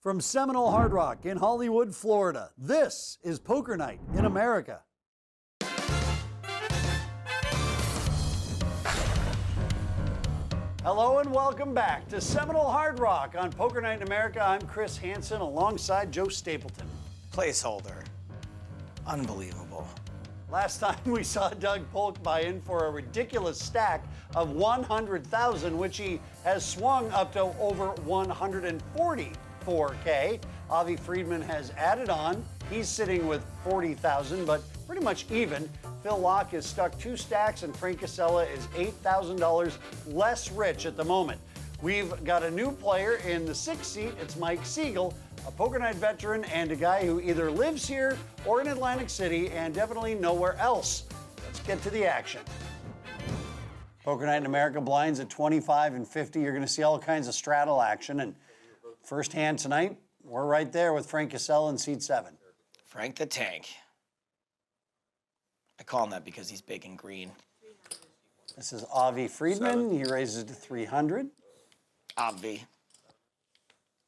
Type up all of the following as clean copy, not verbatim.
From Seminole Hard Rock in Hollywood, Florida, this is Poker Night in America. Hello and welcome back to Seminole Hard Rock on Poker Night in America. I'm Chris Hansen alongside Joe Stapleton. Placeholder. Unbelievable. Last time we saw Doug Polk buy in for a ridiculous stack of 100,000, which he has swung up to over 144K. Avi Friedman has added on. He's sitting with 40,000, but pretty much even. Phil Laak is stuck 2 stacks, and Frank Kassela is $8,000 less rich at the moment. We've got a new player in the 6th seat. It's Mike Siegel, a Poker Night veteran and a guy who either lives here or in Atlantic City and definitely nowhere else. Let's get to the action. Poker Night in America blinds at 25 and 50. You're going to see all kinds of straddle action. And first hand tonight, we're right there with Frank Kassela in seat 7. Frank the Tank. I call him that because he's big and green. This is Avi Friedman. He raises to 300. Obvi.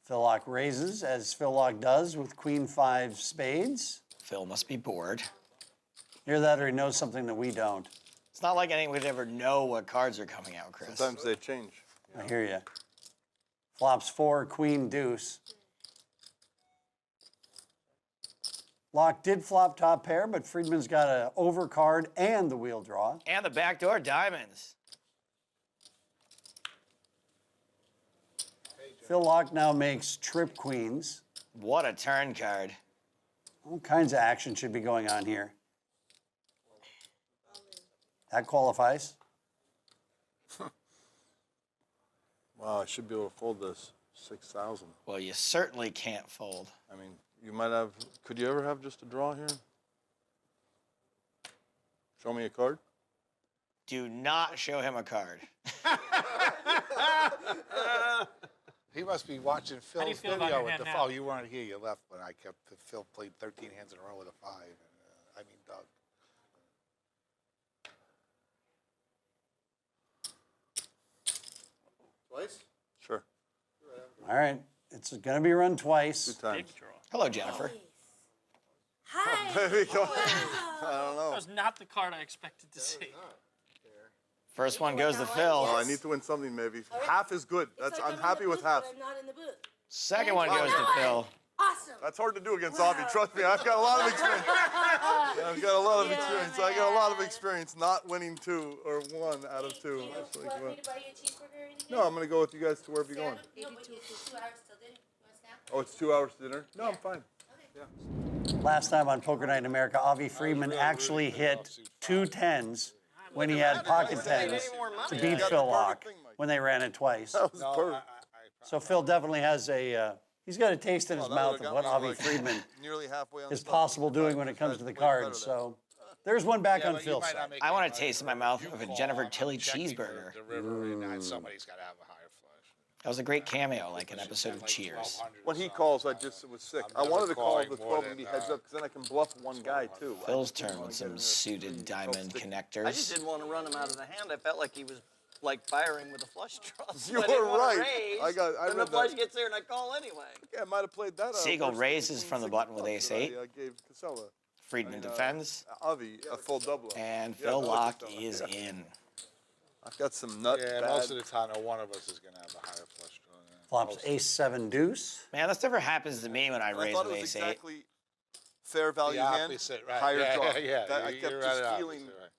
Phil Laak raises, as Phil Laak does, with Queen 5 spades. Phil must be bored. Either that or he knows something that we don't. It's not like anyone would ever know what cards are coming out, Chris. Sometimes they change. I hear you. Flops 4, Queen, Deuce. Laak did flop top pair, but Friedman's got an overcard and the wheel draw. And the backdoor diamonds. Phil Laak now makes trip queens. What a turn card. All kinds of action should be going on here. That qualifies. Wow, I should be able to fold this. 6,000. Well, you certainly can't fold. I mean, you might have, could you ever have just a draw here? Show me a card. Do not show him a card. He must be watching Phil's feel about video your with hand the now? phone. You weren't here. You left when I kept. Phil played 13 hands in a row with a 5. I mean, Doug. Twice? Sure. All right, it's going to be run 2 twice. times. Big draw. Hello, Jennifer. Hi. There we go. I don't That know. was not the card I expected to see. First one goes to Phil. Oh, I need to win something, maybe. Half is good. I'm happy with half. I'm not in the booth. Second one goes to Phil. Awesome. That's hard to do against Avi. Trust me, I've got a lot of experience. I've got a lot of experience. I got a lot of experience not winning 2 or 1 out of 2. Do you It's like, want well, me to buy you a cheeseburger or anything? no, I'm going to go with you guys to wherever you're going. No, but it's 2 hours till dinner. You want a snack? Oh, it's 2 hours to dinner? No, I'm fine. Last time on Poker Night in America, Avi Friedman actually hit 2 10s when he had pocket 10s to beat Phil Laak when they ran it twice. That was perfect. So Phil definitely has a, he's got a taste in his Oh, that mouth would've of got what me, Avi like, Friedman nearly halfway on is the stuff. possible doing when it comes to the cards. So there's one back on Phil's side. I want a taste in my mouth of a Jennifer Tilly cheeseburger. The river, and somebody's got to have a higher flush. That was a great cameo, like an episode of Cheers. When he calls, I just was sick. I wanted to call the 12 and be heads up, because then I can bluff one guy, too. Phil's turn with some suited diamond I just connectors. didn't want to run him out of the hand. I felt like he was like firing with a flush draw. So You I didn't were wanna right. Raise, I and the read flush that. gets there and I call anyway. Yeah, I might have played that. Siegel versus raises Queen from the 6 button with bucks that ace-8. I gave Kassela. Friedman defends, Avi, a full double. and Yeah, Phil no, Laak Kassela. is Yeah. in. I've got some nut Yeah, bad. most of the time, no one of us is going to have a higher flush draw. Yeah. Flops Most. ace 7 deuce. Man, this never happens to me when I And I raise thought it with was ace-8. exactly fair value The hand, opposite, right? higher yeah, draw. Yeah, That I you're kept right just opposite, feeling. right.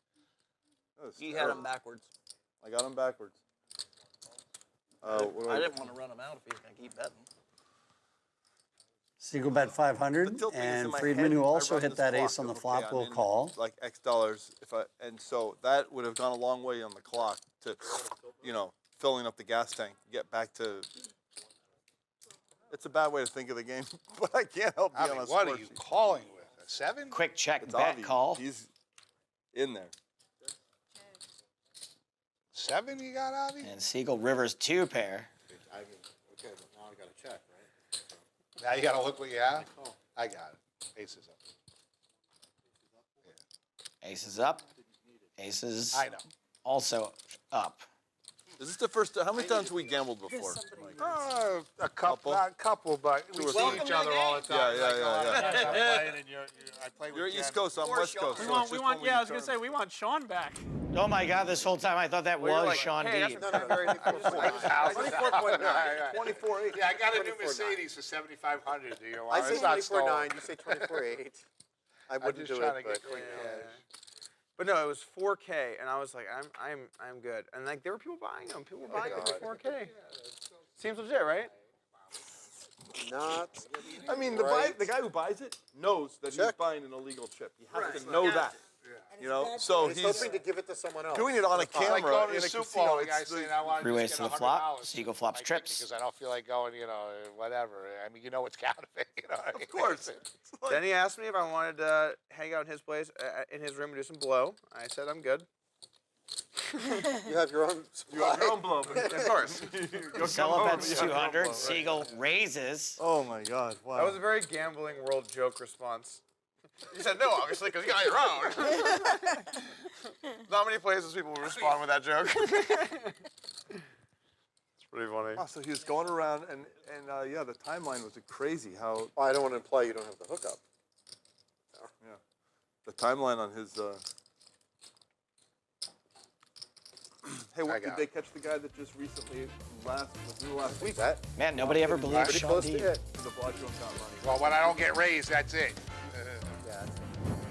That was You had terrible. him backwards. I got him backwards. What do I didn't want to run him out if he was going to keep betting. Siegel bet The 500, tilting is in and my Friedman, head, who I also run hit this that clock ace on the of, okay, flop, I'm will in, call. like X dollars and so that would have gone a long way on the clock to, filling up the gas tank, get back to. It's a bad way to think of the game, but I can't help I being mean, on a what are sport you sheet. calling with? A 7? Quick check, It's bet, Avi. call. He's in there. 7 you got, Avi? And Siegel rivers 2 pair. I mean, okay, but now I got to check, right? Now you got to look what you have? I got it. Aces up. Aces up. Aces I know. also up. Is this the first? How many times have we gambled before? A couple, not a couple, but we see Welcome each to the other all the game. time. Yeah. I'm playing and I play with You're Ken. East Coast, I'm West Coast. We so want, it's we just want, when yeah, I do was gonna say, tournaments. we want Sean back. Oh my God, this whole time I thought that Well, you're was like, Sean hey, Deeb. that's very 24.9. 24.8. Yeah, I got a new Mercedes for 7,500. Do you want? I say It's not 24.9. stolen. You say 24.8. I I'm wouldn't just do trying it, to get but clean But no, it was 4K, and I was like, I'm good. And like, there were people buying them. People were buying them for 4K. Seems legit, right? not. I mean, Right. the guy who buys it knows that he's Check. buying an illegal chip. He has to know that. You know, so He's he's hoping to give it to someone else. doing it on a Like camera going to in the a Super casino. Bowl, the guy It's saying, the- I want to Three ways just to get the flop. $100. Siegel flops My trips. Because I don't feel like going, whatever. I mean, it's counterfeit. Of course. Then he asked me if I wanted to hang out in his place, in his room, and do some blow. I said I'm good. You have your own supply. You have your own blow. Of course. Kassela bets 200. Siegel raises. Oh my God! Wow. That was a very gambling world joke response. You said no, obviously, because you got your own. Not many places people will respond with that joke. It's pretty funny. Wow, so he was going around, and yeah, the timeline was crazy. How Oh, I don't want to imply you don't have the hookup. yeah, the timeline on his. Hey, what, did got they catch the guy that just recently last week? That Man, nobody ever believed pretty Sean close to Deeb. it. For the blood drunk got money. Well, when I don't get raised, that's it. Yeah.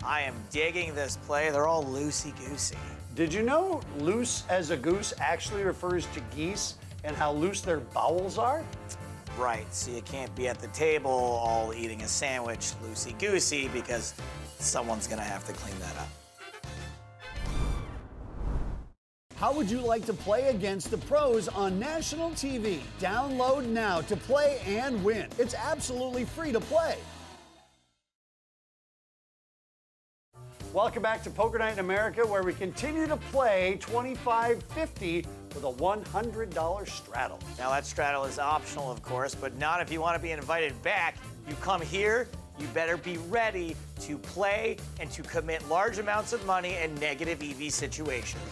I am digging this play. They're all loosey goosey. Did you know loose as a goose actually refers to geese and how loose their bowels are? Right, so you can't be at the table all eating a sandwich loosey goosey because someone's gonna have to clean that up. How would you like to play against the pros on national TV? Download now to play and win. It's absolutely free to play. Welcome back to Poker Night in America, where we continue to play 25-50 with a $100 straddle. Now that straddle is optional, of course, but not if you want to be invited back. You come here, you better be ready to play and to commit large amounts of money in negative EV situations.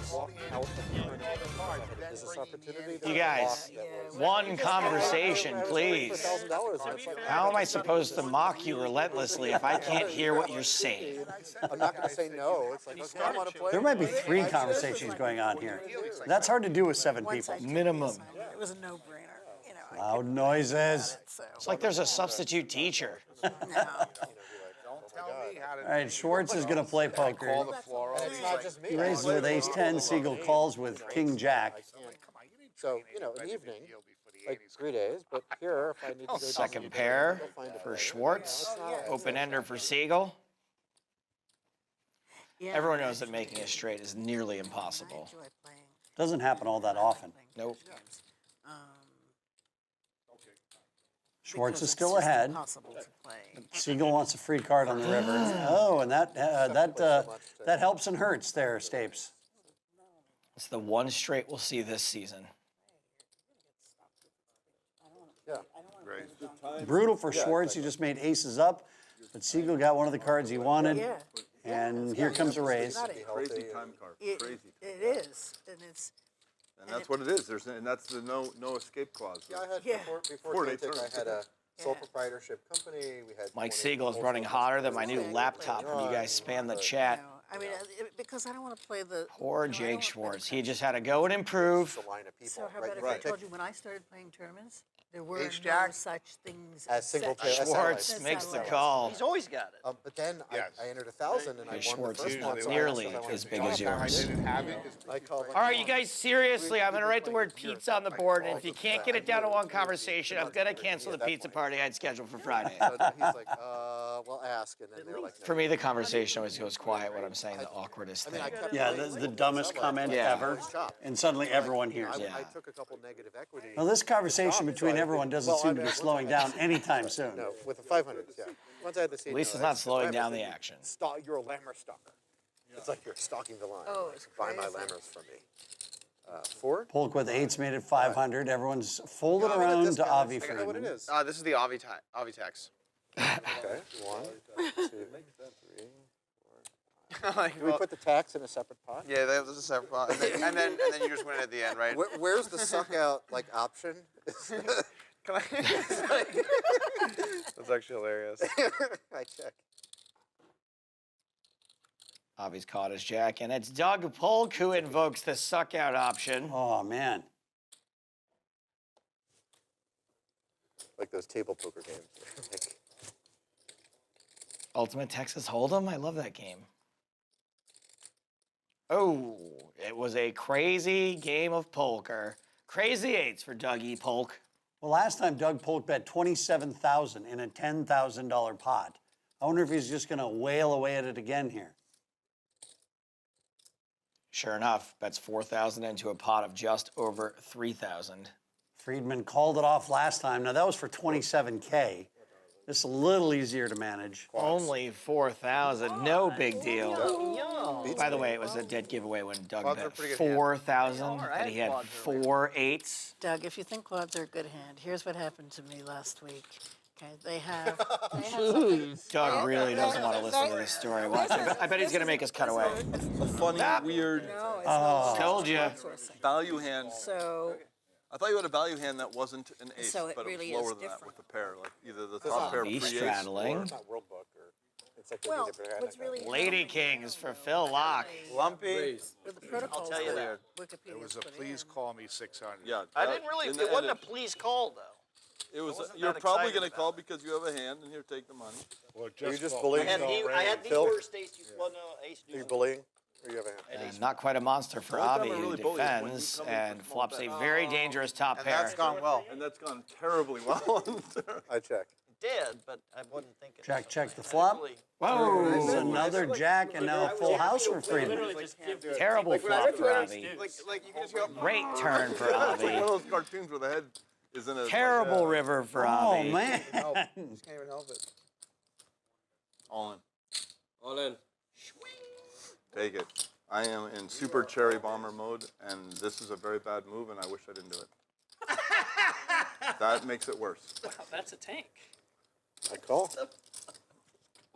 Is this opportunity? You guys, one conversation, please. $1,000. How am I supposed to mock you relentlessly if I can't hear what you're saying? I'm not going to say no. It's like, okay, I want to play. There might be 3 conversations going on here. That's hard to do with 7 people. Minimum. It was a no-brainer, you know. Loud noises. So, It's like there's a substitute teacher. no. Don't tell me how to. All right, Schwartz is going to play poker. Call the floor. And it's not just me. He raises with ace-10, Siegel calls with king-jack. So, an evening, like 3 days, but here, if I need to go do Second something, pair I'll find a for place. Schwartz. Open ender for Siegel. Yeah, Everyone knows that making a straight is nearly impossible. I enjoy playing. Doesn't happen all that often. Nope. Um, Schwartz because is it's still just ahead. impossible to play. Siegel wants a free card on the river. Oh, and that helps and hurts there, Stapes. It's the one straight we'll see this season. Brutal for Schwartz. He just made aces up, but Siegel got one of the cards he wanted, Yeah. and here comes a raise. Not it. Crazy time card. It, Crazy. it is, and it's. And that's what it is. And that's the no escape clause. Yeah, I had Yeah. before Four-day Tantic, I tournament. had a sole Yeah. proprietorship company. We had Mike 20 Siegel is wholesale running hotter than my new customers. laptop when you guys spam the chat. No, I mean, because I don't want to play the. Poor you know, I don't Jake wanna play the Schwartz. He just had to go and improve. It's a line of people. So how right, about if right. I told you when I started playing tournaments, there were no Ace-Jack? such things As single set- tail- as Schwartz satellites. makes the Satellites. call. He's always got it. But then Yes. I entered 1,000 and I Hey, won the Schwartz first is one. so I nearly asked if I wanted as to big join. as I yours. didn't have it. I called, like, All right, you guys, seriously, I'm gonna write the word pizza on the board, and if you can't get it down to one conversation, I'm gonna cancel the pizza party I'd scheduled for Friday. So he's like, well, ask. And then they're like, For me, the conversation always goes quiet when I'm saying the awkwardest I mean, thing. I kept Yeah, playing the single dumbest tail, comment Yeah. ever, and suddenly everyone hears I, it. I took a couple negative equity. Well, this conversation between everyone doesn't seem to be slowing down anytime soon. No, with the 500s, yeah. Once I had the seat, At least no, it's not that's- slowing I'm down saying, the action. You're a lammer stalker. It's like you're stalking the line. Oh, it's Buy my crazy. lammers from me. 4? Polk with eights made it 500. Everyone's folded I'm at a around to discount. Avi I know what it Friedman. is. This is the Avi tax. Okay, 1, 2, 3, 4, 5, Like, Do we put the tax in a separate pot? yeah, that was a separate pot. And then you just win at the end, right? Where's the suck out like option? Can I? That's actually hilarious. I check. Avi's caught his jack, and it's Doug Polk who invokes the suck out option. Oh, man. Like those table poker games. Like, Ultimate Texas Hold'em? I love that game. Oh, it was a crazy game of poker. Crazy eights for Dougie Polk. Well, last time Doug Polk bet $27,000 in a $10,000 pot. I wonder if he's just going to wail away at it again here. Sure enough, bets 4,000 into a pot of just over 3,000. Friedman called it off last time. Now, that was for $27K. This is a little easier to manage. Only 4,000, no big deal. By the way, it was a dead giveaway when Doug Quads are bet pretty good hand. 4,000 and he had Quads are 4 eights. Doug, if you think quads are a good hand, here's what happened to me last week. Okay, they have Doug really doesn't want to listen to this story. Watch. I bet he's going to make us cut away. A funny, weird Told you. value hand. So I thought you had a value hand that wasn't an ace, So it but really it was is lower than that different. with a pair, like either the top pair He's pre-ace. straddling. it's not World Book or it's like well, different hand what's like that. really Lady Kings for Phil Locke. Lumpy. with the protocols tell you that It Wikipedia was a put please in. call me 600. Yeah, I that- didn't really. in It the wasn't a end, please call though. It was. wasn't You're that probably excited going to call about it. because you have a hand, and here, take the money. Well, you just call bullying? I had please the, don't I had raise. the Phil? worst ace. Well, no, ace. Are you bullying? Or you have a hand? And not quite a monster for The only Avi, time I who really bully is when you defends come in and for small flops a bets. very dangerous top And pair. that's gone well. And that's gone terribly well. I check. Did, but I wasn't thinking. Jack check the flop. Really- Whoa, it's another jack and now a full house for Friedman. Terrible flop for Avi. Like you can just go. Great turn for It's like Avi. one of those cartoons where the head is in a Terrible like, river for Oh, Avi. man. Just can't even help it. all in. All in. Take it. I am in super cherry bomber mode, and this is a very bad move, and I wish I didn't do it. That makes it worse. Wow, that's a tank. I call.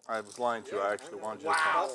I was lying to you. I actually wanted you to call.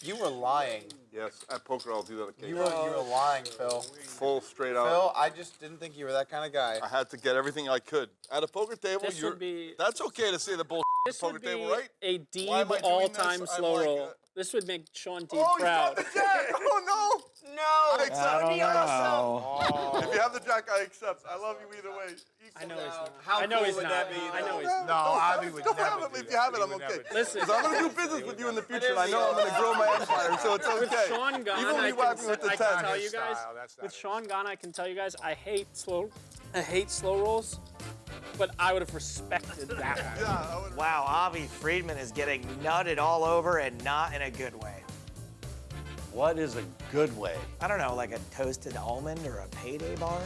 You were lying. Yes, at poker I'll do that You occasionally. were lying, Phil. Full straight out. Phil, I just didn't think you were that kind of guy. I had to get everything I could. At a poker table, This would be that's okay to say the bullshit at this the poker would be table, right? a Why Deeb am I doing all-time this? I'm slow like, roll. This would make Sean Deeb Oh, proud. he's got the jack! Oh, no! No. I I accept. don't know. If you have the jack, I accept. I love you either way. I know he's not. How I know cool he's would not. that be, I know though? he's No, not. No, Avi would Don't never have it. do If you that. have it, He I'm would okay. never do Listen. Because I'm going to do business with you in the future, and I know I'm going to grow my empire, so it's With okay. Sean gone, Even when I you whack me can, with the I can 10. tell his you guys. style, that's not With his Sean gone, I can tell you guys. I hate slow rolls, but I would have respected that. Yeah, I would. Wow, Avi Friedman is getting nutted all over and not in a good way. What is a good way? I don't know, like a toasted almond or a payday bar?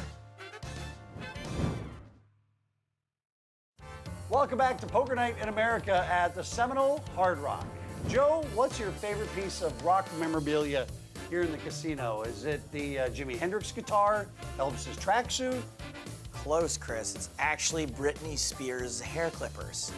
Welcome back to Poker Night in America at the Seminole Hard Rock. Joe, what's your favorite piece of rock memorabilia here in the casino? Is it the Jimi Hendrix guitar, Elvis's tracksuit? Close, Chris. It's actually Britney Spears' hair clippers.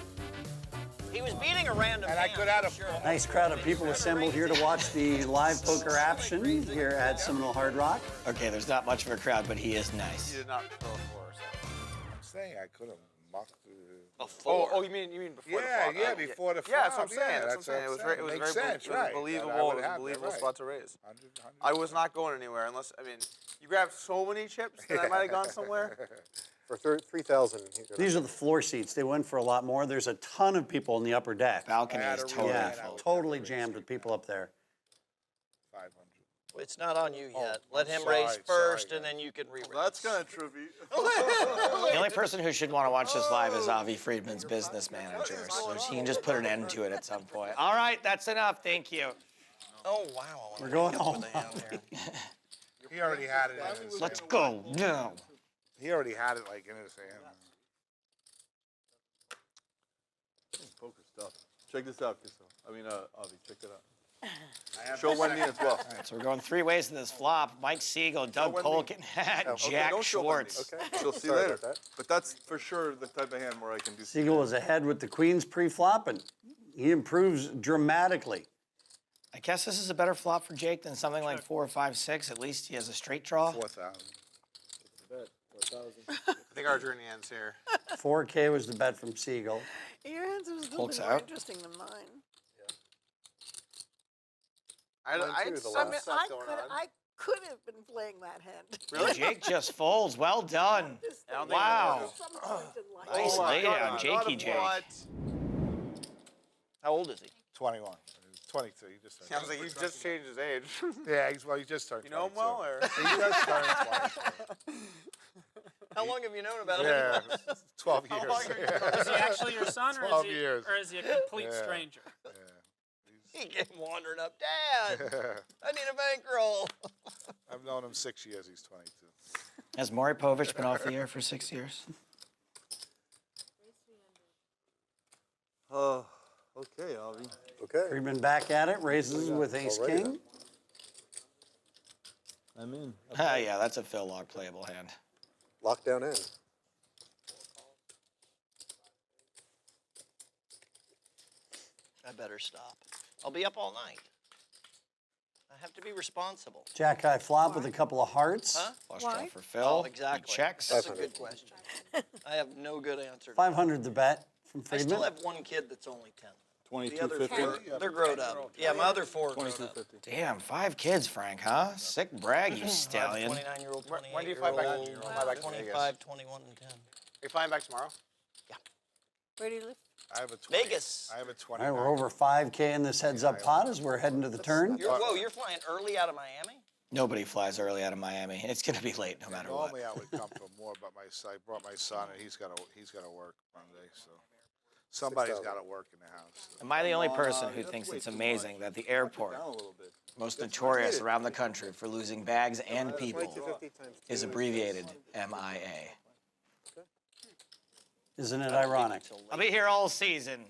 He was beating a random. And I hand, could add a sure. Nice crowd of people assembled here to watch the live poker action here at Seminole Hard Rock. Okay, there's not much of a crowd, but he is nice. You did not throw a four or something. I'm saying I could have mocked the... Oh, you mean before the flop? Yeah, before the Yeah, that's flop, what I'm saying. yeah, That's what I'm saying. It was what I'm very, saying. it was Makes very, sense, it was right. believable. That I It would was a have that, believable right. spot to raise. 100. I was not going anywhere unless, I mean, you grabbed so many chips that I might have gone somewhere. For 3,000. These are the floor seats. They went for a lot more. There's a ton of people in the upper deck. Balcony is totally Yeah, full. totally jammed with people up there. 500. It's not on you yet. Oh, Let I'm him raise sorry, first, sorry, and then you can re-raise. Well, that's kind of trippy. The only person who should want to watch this live is Avi Friedman's business manager, so he can just put an end to it at some point. All right, that's enough. Thank you. Oh wow. We're going With home. the hand there. He already had it in his Let's hand. go now. He already had it like in his hand. Poker stuff. Check this out, Kassela. I mean, Avi, check it out. Show Wendeen as well. So we're going 3 ways in this flop. Mike Siegel, Doug Wendeen. Polk, and Jack don't show Schwartz. Wendeen, okay? She'll see Sorry later. about that. But that's for sure the type of hand where I can do. Siegel was ahead with the queens pre-flop, and He improves dramatically. I guess this is a better flop for Jake than something like 4 or 5, 6. At least he has a straight draw. 4,000. I think our journey ends here. 4K was the bet from Siegel. Your hands are still Polk's more out. interesting than mine. I could have been playing that hand. Really? Jake just folds. Well done. Wow. Nice lay down, Jakey Jake. How old is he? 21. 22. He just turned. Sounds like he just changed his age. Yeah, he just turned. You know him 22. well, or? He just turned 22. How long have you known about him? Yeah, 12 years. Is he actually your son, 12 years. or is he a complete Yeah. stranger? He came wandering up. Dad, I need a bankroll. I've known him 6 years. He's 22. Has Maury Povich been off the air for 6 years? Okay, Avi. Okay. Friedman back at it, raises with ace-king. I'm in. Yeah, that's a Phil Lock playable hand. Lockdown in. I better stop. I'll be up all night. I have to be responsible. Jack high flop with a couple of hearts. Huh? Flush Why? draw for Phil. Oh, exactly. He checks. That's a good question. I have no good answer. 500 the bet from I still Friedman. have one kid that's only 10. The other 22.50. four, they're grown up. Yeah, my other 4 are grown up. Damn, 5 kids, Frank, huh? Sick brag, you I have a stallion. 29-year-old, 28-year-old, When do you fly back? You fly back to Vegas? 25, 21, and 10. Are you flying back tomorrow? Where do you live? I have a 20. Vegas. I have a All 20. right, we're over 5K in this heads-up pot as we're heading to the turn. You're flying early out of Miami? Nobody flies early out of Miami. It's going to be late no matter what. Normally I would come for more, but I brought my son and he's got to work Monday, so somebody's got to work in the house. So. Am I the only person who thinks it's amazing that the airport, most notorious around the country for losing bags and people, is abbreviated MIA? Isn't it ironic? I'll be here all season.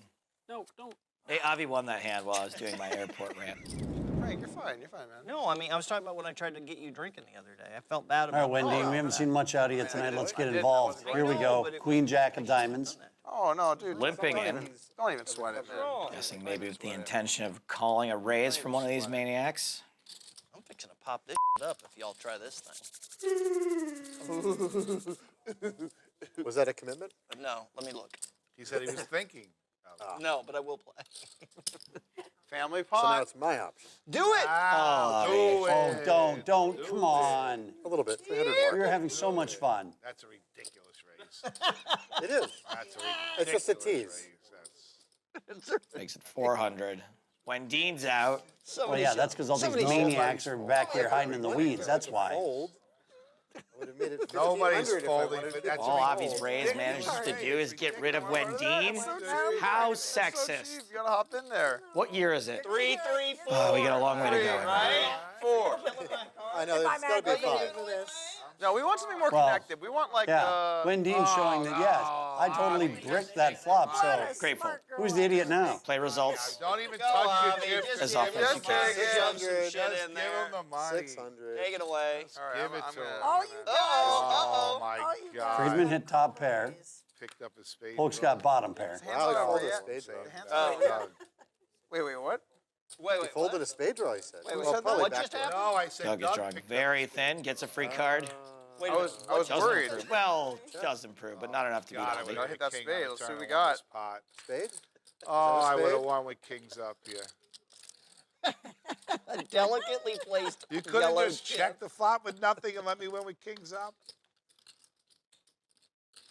No, don't. Hey, Avi won that hand while I was doing my airport rant. Frank, you're fine. You're fine, man. No, I mean, I was talking about when I tried to get you drinking the other day. I felt bad All about right, Wendeen, we haven't seen much out of you tonight. Let's get involved. Here we go. Queen, Jack of diamonds. Oh, no, dude. Limping don't in. Don't even sweat it, man. Guessing maybe with the intention of calling a raise from one of these maniacs. I'm fixing to pop this up if y'all try this thing. Was that a commitment? No, let me look. He said he was thinking. No, but I will play. Family So now pot. it's my option. Do it! Oh, don't. Come on. A little bit. 300 We more. were having so much fun. That's a ridiculous raise. It is. That's a It's just a ridiculous tease. raise. That's, Makes it 400. Wendeen's out. Well, yeah, that's because all these maniacs are back here hiding in the weeds. That's why. Fold. I would have made it Nobody's 1,500 if I folding, wanted but to. that's All Avi's raise manages to do is get rid of Wendeen. How sexist. You gotta hop in there. What year is it? 3, 3, 4. Oh, we got a long way to go. Right? 4. I know, it's got to be a 5. No, we want something more Well, connected. We want like Yeah, Wendeen showing that, yes, I totally bricked that flop, so Great fold. who's the idiot now? Play results. Don't even touch your chips. As Just often as you give can. some shit Just in give there. him the money. 600. Take it away. All right, Give it I'm to gonna- him. Oh, you Oh, my you God. Friedman hit top pair. Picked up his spade. Polk's got bottom pair. Hands Wow, he not over folded a yet. spade draw. Oh, Wait, what? wait, He folded a spade draw, he said. Wait, we Well, said that? probably What just backdoor. happened? No, I said Doug is drawing picked up very his thin, gets a free card. Wait a I minute. was Doesn't worried. improve. Well, does improve, but not enough to beat God, I Avi. would Go have hit hit that king spade. on the Let's see what we turn and won got. this pot. Spade? Oh, I would have spade? won with kings up here. A delicately placed You couldn't yellow just chip. check the flop with nothing and let me win with kings up?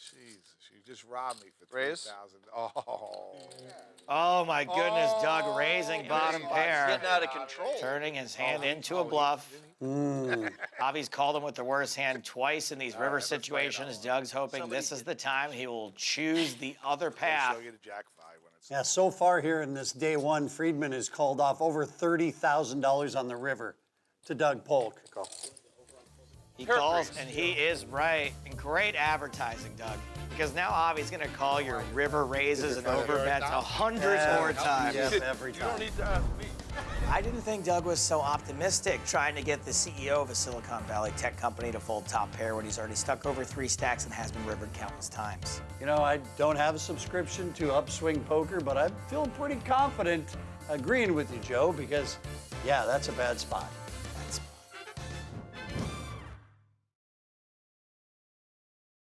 Jeez, you just robbed me for Raise? 3,000. Oh. Oh my goodness, Doug raising bottom pair. Getting out of control. Turning his hand into a bluff. Avi's called him with the worst hand twice in these river situations. Doug's hoping this is the time he will choose the other I'll path. show you the jack 5 when it's Yeah, so far here in this day one, Friedman has called off over $30,000 on the river to Doug Polk. He calls, and he is right. And great advertising, Doug. Because now Avi's going to call your river raises and overbets 100 more times. Yes, every time. I didn't think Doug was so optimistic trying to get the CEO of a Silicon Valley tech company to fold top pair when he's already stuck over 3 stacks and has been rivered countless times. You know, I don't have a subscription to Upswing Poker, but I feel pretty confident agreeing with you, Joe, because, yeah, that's a bad spot.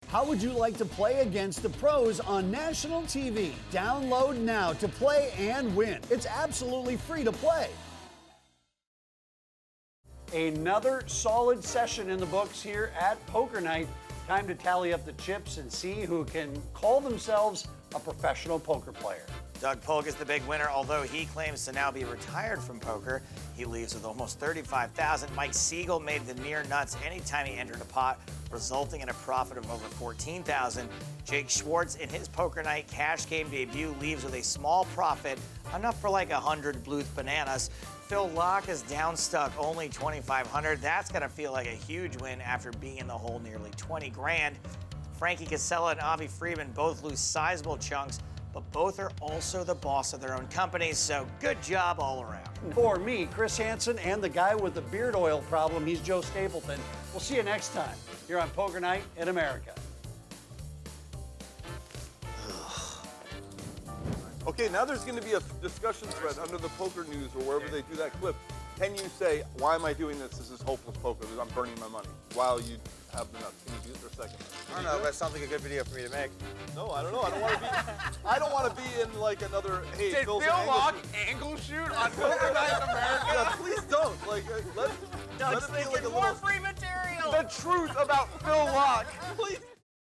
How would you like to play against the pros on national TV? Download now to play and win. It's absolutely free to play. Another solid session in the books here at Poker Night. Time to tally up the chips and see who can call themselves a professional poker player. Doug Polk is the big winner, although he claims to now be retired from poker. He leaves with almost $35,000. Mike Siegel made the near nuts anytime he entered a pot, resulting in a profit of over $14,000. Jake Schwartz, in his Poker Night cash game debut, leaves with a small profit, enough for like 100 Bluth bananas. Phil Laak is down stuck, only $2,500. That's gonna feel like a huge win after being in the hole nearly 20 grand. Frankie Kassela and Avi Friedman both lose sizable chunks, but both are also the boss of their own companies, so good job all around. For me, Chris Hansen, and the guy with the beard oil problem, he's Joe Stapleton. We'll see you next time here on Poker Night in America. Okay, now there's going to be a discussion thread under the Poker News or wherever they do that clip. Can you say, why am I doing this? This is hopeless poker. I'm burning my money while you have the nuts. Can you do it for a second? I don't know, but it sounds like a good video for me to make. No, I don't know. I don't want to be. I don't want to be in like another. Hey, Did Phil Laak angle shoot on Poker Night in America? Yeah, please don't. Like, let it be like a More little. free material! The truth about Phil Laak. Please.